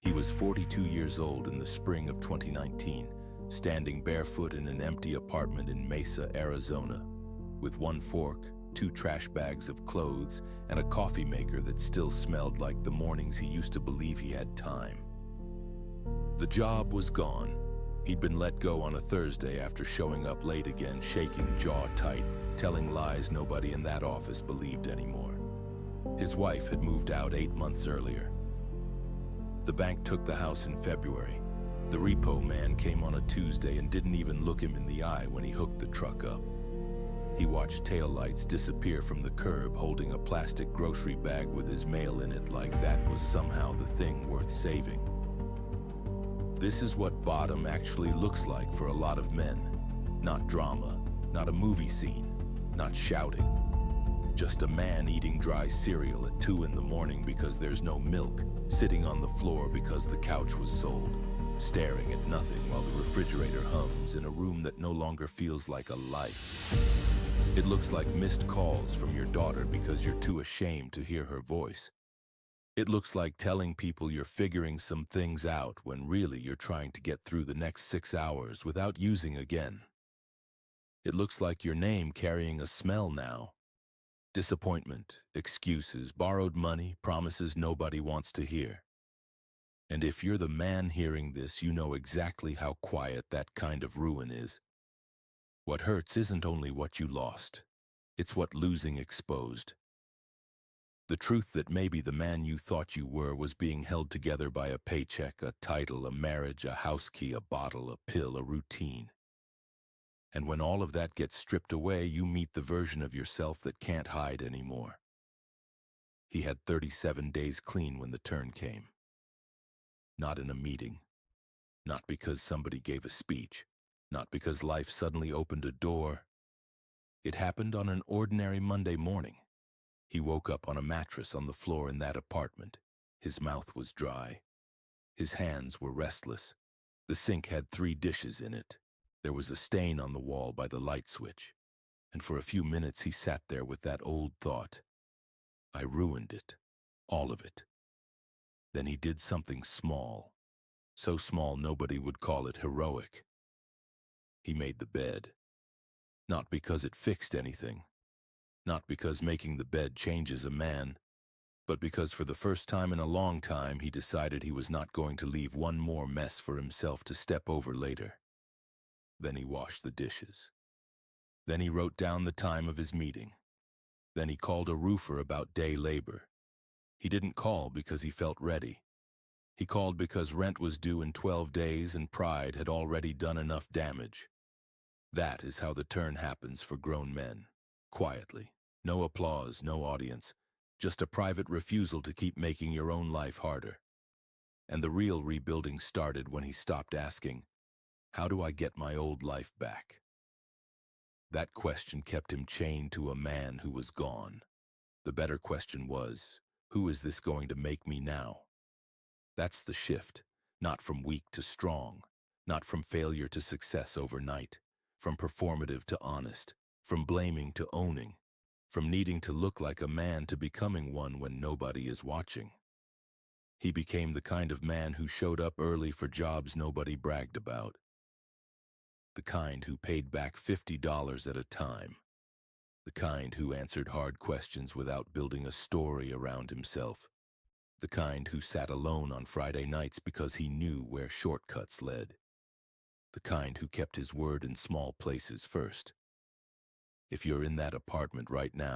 He was 42 years old in the spring of 2019, standing barefoot in an empty apartment in Mesa, Arizona, with one fork, two trash bags of clothes, and a coffee maker that still smelled like the mornings he used to believe he had time. The job was gone. He'd been let go on a Thursday after showing up late again, shaking jaw tight, telling lies nobody in that office believed anymore. His wife had moved out 8 months earlier. The bank took the house in February. The repo man came on a Tuesday and didn't even look him in the eye when he hooked the truck up. He watched taillights disappear from the curb, holding a plastic grocery bag with his mail in it like that was somehow the thing worth saving. This is what bottom actually looks like for a lot of men. Not drama, not a movie scene, not shouting. Just a man eating dry cereal at 2 in the morning because there's no milk, sitting on the floor because the couch was sold, staring at nothing while the refrigerator hums in a room that no longer feels like a life. It looks like missed calls from your daughter because you're too ashamed to hear her voice. It looks like telling people you're figuring some things out when really you're trying to get through the next 6 hours without using again. It looks like your name carrying a smell now. Disappointment, excuses, borrowed money, promises nobody wants to hear. And if you're the man hearing this, you know exactly how quiet that kind of ruin is. What hurts isn't only what you lost, it's what losing exposed. The truth that maybe the man you thought you were was being held together by a paycheck, a title, a marriage, a house key, a bottle, a pill, a routine. And when all of that gets stripped away, you meet the version of yourself that can't hide anymore. He had 37 days clean when the turn came. Not in a meeting. Not because somebody gave a speech. Not because life suddenly opened a door. It happened on an ordinary Monday morning. He woke up on a mattress on the floor in that apartment. His mouth was dry. His hands were restless. The sink had 3 dishes in it. There was a stain on the wall by the light switch. And for a few minutes he sat there with that old thought. I ruined it. All of it. Then he did something small. So small nobody would call it heroic. He made the bed. Not because it fixed anything. Not because making the bed changes a man, but because for the first time in a long time he decided he was not going to leave one more mess for himself to step over later. Then he washed the dishes. Then he wrote down the time of his meeting. Then he called a roofer about day labor. He didn't call because he felt ready. He called because rent was due in 12 days and pride had already done enough damage. That is how the turn happens for grown men. Quietly. No applause, no audience. Just a private refusal to keep making your own life harder. And the real rebuilding started when he stopped asking, how do I get my old life back? That question kept him chained to a man who was gone. The better question was, who is this going to make me now? That's the shift, not from weak to strong, not from failure to success overnight, from performative to honest, from blaming to owning, from needing to look like a man to becoming one when nobody is watching. He became the kind of man who showed up early for jobs nobody bragged about. The kind who paid back $50 at a time. The kind who answered hard questions without building a story around himself. The kind who sat alone on Friday nights because he knew where shortcuts led. The kind who kept his word in small places first. If you're in that apartment right now,